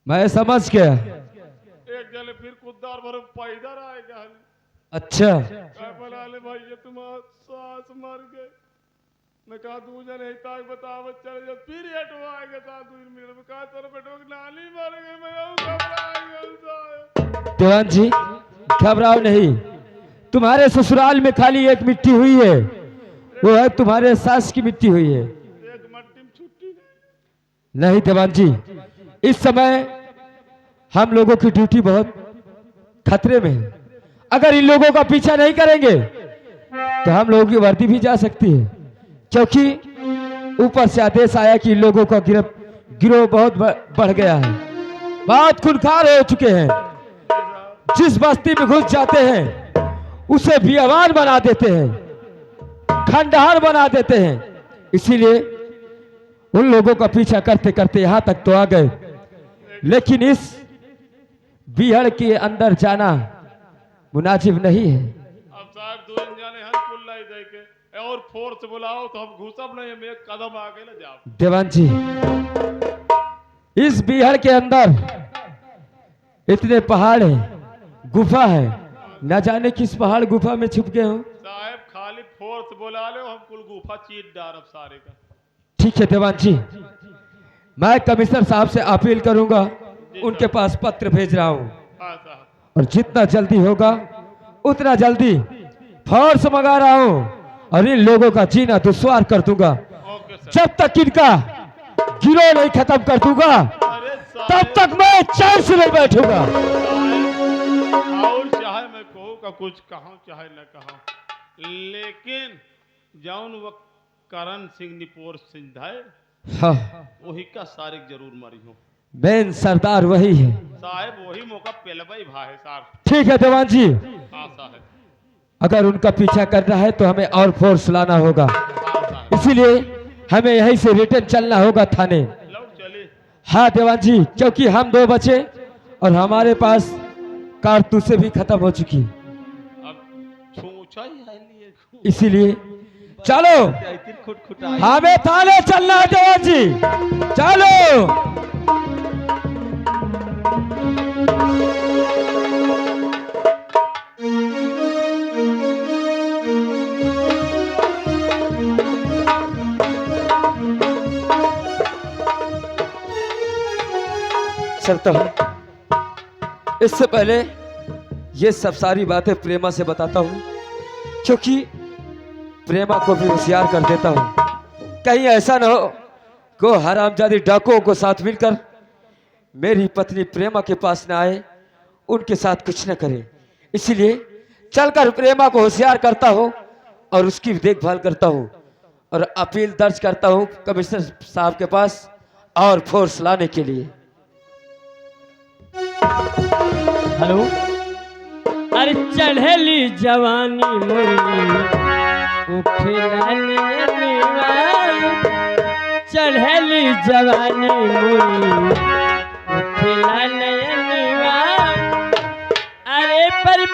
मैं समझ गया। एक जले फिर कुदार भर पैदर आएगा। अच्छा। क्या बोला ले भाई ये तुम सास मर गए। मैं कहा तू जने ताक बताव चल जो फिर हटो आएगा ता 2 मिनट में कहा तेरे बेटो की नानी मर गई मैं घबराएगा। देवान जी घबराओ नहीं, तुम्हारे ससुराल में खाली एक मिट्टी हुई है, वो है तुम्हारे सास की मिट्टी हुई है। एक मट्टी में छुट्टी नहीं देवान जी, इस समय हम लोगों की ड्यूटी बहुत खतरे में है। अगर इन लोगों का पीछा नहीं करेंगे तो हम लोगों की वर्दी भी जा सकती है, क्योंकि ऊपर से आदेश आया कि इन लोगों का गिरोह बहुत बढ़ गया है, बहुत खूंखार हो चुके हैं। जिस बस्ती में घुस जाते हैं उसे बियाबान बना देते हैं, खंडहर बना देते हैं। इसीलिए उन लोगों का पीछा करते करते यहां तक तो आ गए, लेकिन इस बिहड़ के अंदर जाना मुनासिब नहीं है। अब साहब 2 जाने हम कुल्ला ही दे के और फोर्स बुलाओ तो हम घुसब नहीं हम एक कदम आगे ना जाओ। देवान जी इस बिहार के अंदर इतने पहाड़ हैं, गुफा है, न जाने किस पहाड़ गुफा में छुप गए हो। साहब खाली फोर्स बुला लो हम कुल गुफा चीट डारब सारे का। ठीक है देवान जी, मैं कमिश्नर साहब से अपील करूंगा, उनके पास पत्र भेज रहा हूं, हाँ साहब। और जितना जल्दी होगा उतना जल्दी फोर्स मंगा रहा हूं, और इन लोगों का जीना दुश्वार कर दूंगा। Okay sir. जब तक इनका गिरोह नहीं खत्म कर दूंगा अरे तब तक मैं चैन से नहीं बैठूंगा। और चाहे मैं कहूँ का कुछ कहूँ चाहे न कहूँ, लेकिन जौन वो करण सिंह निपोर सिंह है हाँ, वही का सारिक जरूर मरी हो। मेन सरदार वही है। साहब वही मौका पेलवाई भा है साहब। ठीक है देवान जी, हाँ साहब। अगर उनका पीछा करना है तो हमें और फोर्स लाना होगा, हाँ साहब। इसीलिए हमें यहीं से रिटर्न चलना होगा थाने। लो चलिए। हाँ देवान जी, क्योंकि हम 2 बचे और हमारे पास कारतूसें भी खत्म हो चुकी, अब छूछा ही है लिए इसीलिए चलो हमें थाने चलना है देवान जी, चलो। चलता हूं। इससे पहले ये सब सारी बातें प्रेमा से बताता हूं, क्योंकि प्रेमा को भी होशियार कर देता हूं। कहीं ऐसा ना हो कि वो हरामजादी डाकुओं को साथ मिलकर मेरी पत्नी प्रेमा के पास ना आए, उनके साथ कुछ न करे। इसीलिए चलकर प्रेमा को होशियार करता हूं और उसकी देखभाल करता हूं, और अपील दर्ज करता हूं कमिश्नर साहब के पास और फोर्स लाने के लिए। हेलो। अरे चढ़ेली जवानी मोरी उठला नयनवा, चढ़ेली जवानी मोरी उठला नयनवा, अरे पर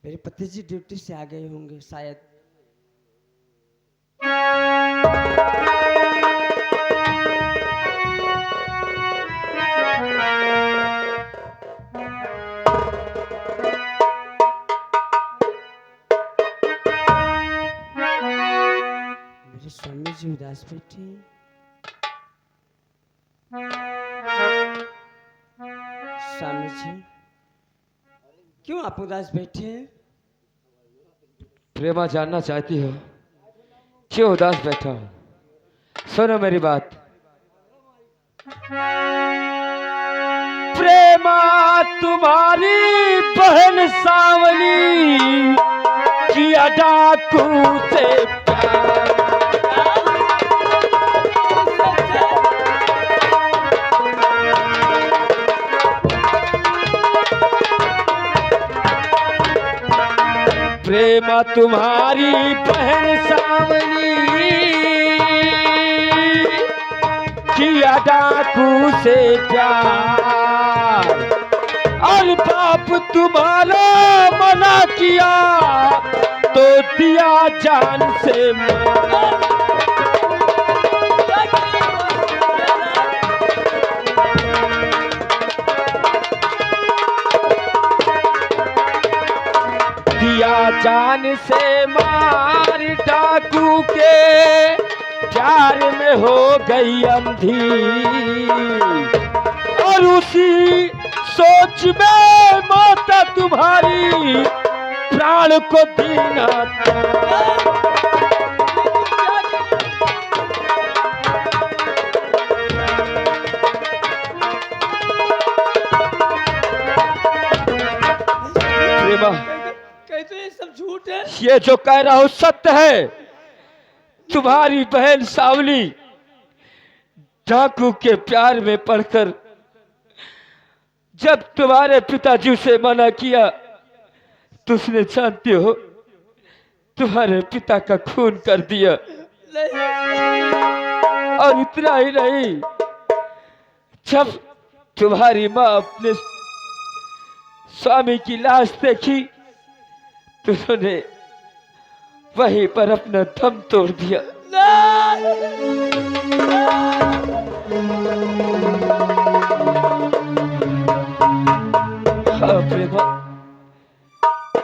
मेरे पति जी ड्यूटी से आ गए होंगे शायद। बैठे। स्वामी जी, क्यों आप उदास बैठे हैं? प्रेमा जानना चाहती हो क्यों उदास बैठा हूं? सुनो मेरी बात। प्रेमा तुम्हारी बहन सावली किया डाकू से प्यार। प्रेमा तुम्हारी बहन सावली किया डाकू से प्यार, और बाप तुम्हारा मना किया तो दिया जान से मार। दिया जान से मार, डाकू के प्यार में हो गई अंधी, और उसी सोच में माता तुम्हारी प्राण को दीना था। प्रेमा, कहते ये सब झूठ है? ये जो कह रहा हूं सत्य है। तुम्हारी बहन सावली डाकू के प्यार में पड़कर जब तुम्हारे पिताजी से मना किया तो उसने जानते हो तुम्हारे पिता का खून कर दिया। और इतना ही नहीं, जब तुम्हारी माँ अपने स्वामी की लाश देखी तो उन्होंने वहीं पर अपना दम तोड़ दिया। हाँ प्रेमा,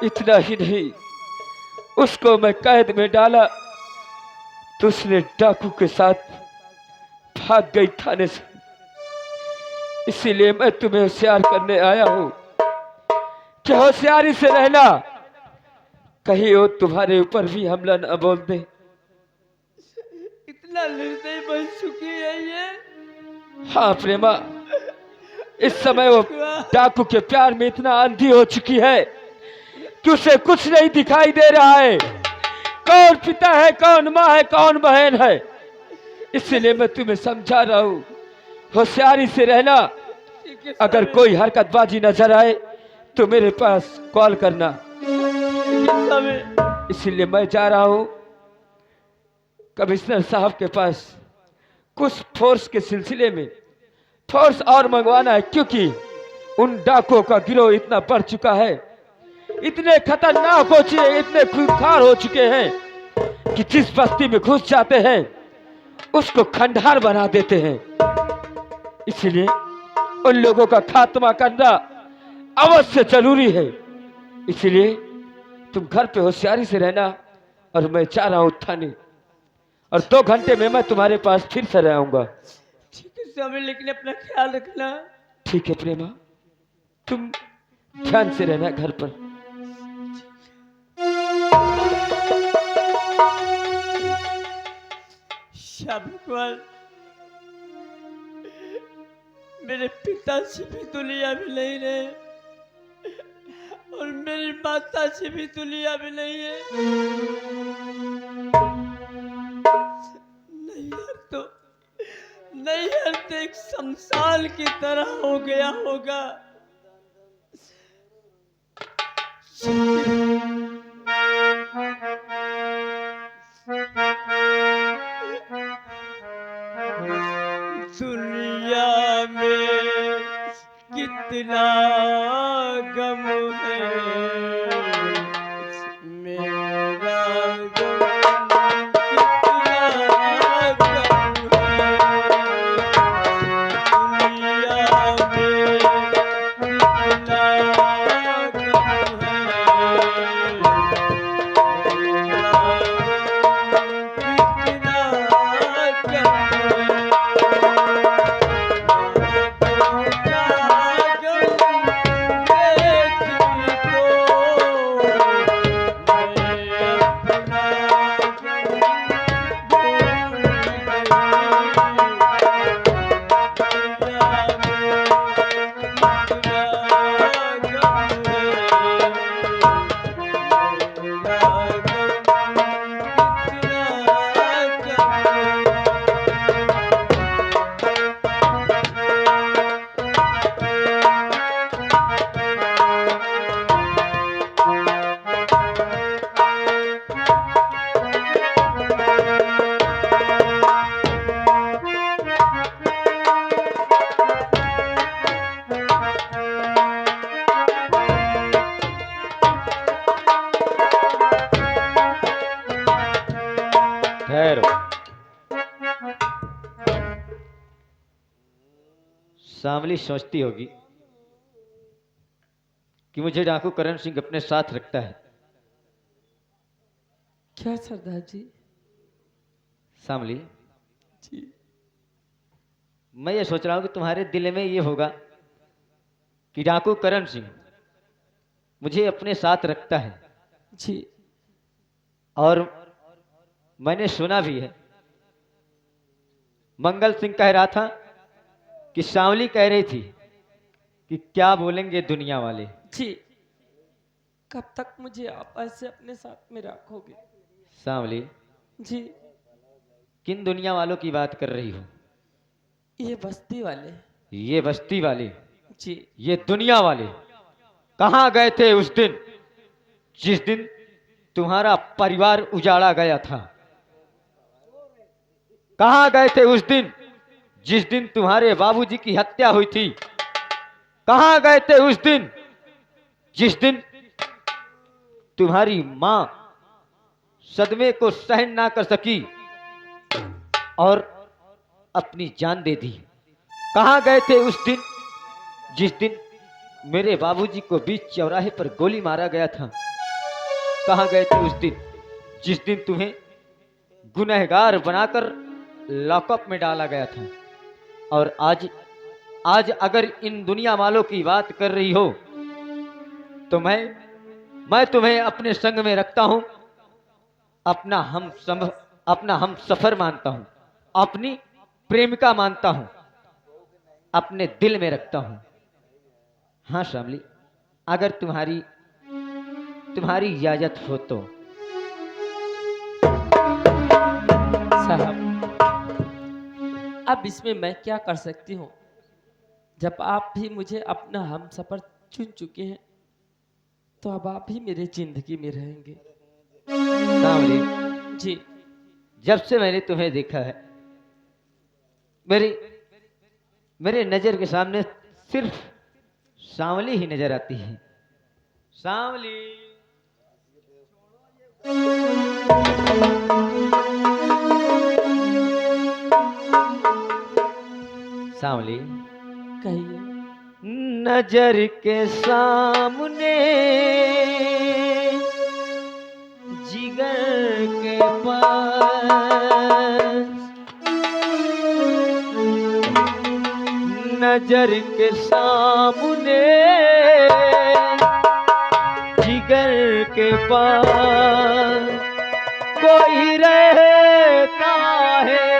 इतना ही नहीं, उसको मैं कैद में डाला तो उसने डाकू के साथ भाग गई थाने से। इसीलिए मैं तुम्हें होशियार करने आया हूं कि होशियारी से रहना, कहीं वो तुम्हारे ऊपर भी हमला न बोल दे। इतना निर्दयी बन चुकी है ये। हाँ प्रेमा, इस समय वो डाकू के प्यार में इतना अंधी हो चुकी है कि उसे कुछ नहीं दिखाई दे रहा है, कौन पिता है, कौन माँ है, कौन बहन है। इसलिए मैं तुम्हें समझा रहा हूँ, होशियारी से रहना। अगर कोई हरकतबाजी नजर आए तो मेरे पास कॉल करना। इसलिए मैं जा रहा हूँ कमिश्नर साहब के पास, कुछ फोर्स के सिलसिले में फोर्स और मंगवाना है, क्योंकि उन डाकुओं का गिरोह इतना बढ़ चुका है, इतने खतरनाक हो चुके, इतने खूंखार हो चुके हैं कि जिस बस्ती में घुस जाते हैं उसको खंडहर बना देते हैं। इसलिए उन लोगों का खात्मा करना अवश्य जरूरी है। इसलिए तुम घर पे होशियारी से रहना, और मैं जा रहा हूँ थाने, और 2 घंटे में मैं तुम्हारे पास फिर से आऊंगा। ठीक है स्वामी, लेकिन अपना ख्याल रखना। ठीक है प्रेमा, तुम ध्यान से रहना घर पर। भगवान, मेरे पिताजी भी दुनिया में नहीं रहे और मेरी माता जी भी दुनिया में नहीं है। नैहर तो एक शमशान की तरह हो गया होगा। दुनिया में कितना गम है, मेरा गम कितना गम है। दुनिया में कितना गम है, मेरा गम कितना शामली सोचती होगी कि मुझे डाकू करण सिंह अपने साथ रखता है। क्या सरदार जी? शामली, जी मैं ये सोच रहा हूं कि तुम्हारे दिल में ये होगा कि डाकू करण सिंह मुझे अपने साथ रखता है। जी और मैंने सुना भी है, मंगल सिंह कह रहा था कि शामली कह रही थी कि क्या बोलेंगे दुनिया वाले। जी, कब तक मुझे आप ऐसे अपने साथ में रखोगे? शामली, जी, किन दुनिया वालों की बात कर रही हो? ये बस्ती वाले। ये बस्ती वाले, जी ये दुनिया वाले कहाँ गए थे उस दिन जिस दिन तुम्हारा परिवार उजाड़ा गया था? कहाँ गए थे उस दिन जिस दिन तुम्हारे बाबूजी की हत्या हुई थी? कहाँ गए थे उस दिन जिस दिन तुम्हारी मां सदमे को सहन ना कर सकी और अपनी जान दे दी? कहाँ गए थे उस दिन जिस दिन मेरे बाबूजी को बीच चौराहे पर गोली मारा गया था? कहाँ गए थे उस दिन जिस दिन तुम्हें गुनहगार बनाकर लॉकअप में डाला गया था? और आज अगर इन दुनिया वालों की बात कर रही हो तो मैं तुम्हें अपने संग में रखता हूं, अपना हम सफर मानता हूं, अपनी प्रेमिका मानता हूं, अपने दिल में रखता हूं। हाँ शामली, अगर तुम्हारी इजाजत हो तो। साहब, अब इसमें मैं क्या कर सकती हूँ? जब आप भी मुझे अपना हम सफर चुन चुके हैं तो अब आप ही मेरे जिंदगी में रहेंगे। शामली, जी जब से मैंने तुम्हें देखा है मेरे नजर के सामने सिर्फ शामली ही नजर आती है। शामली, शामली, कहिए। नजर के सामने जिगर के पास, नजर के सामने जिगर के पास कोई रहता है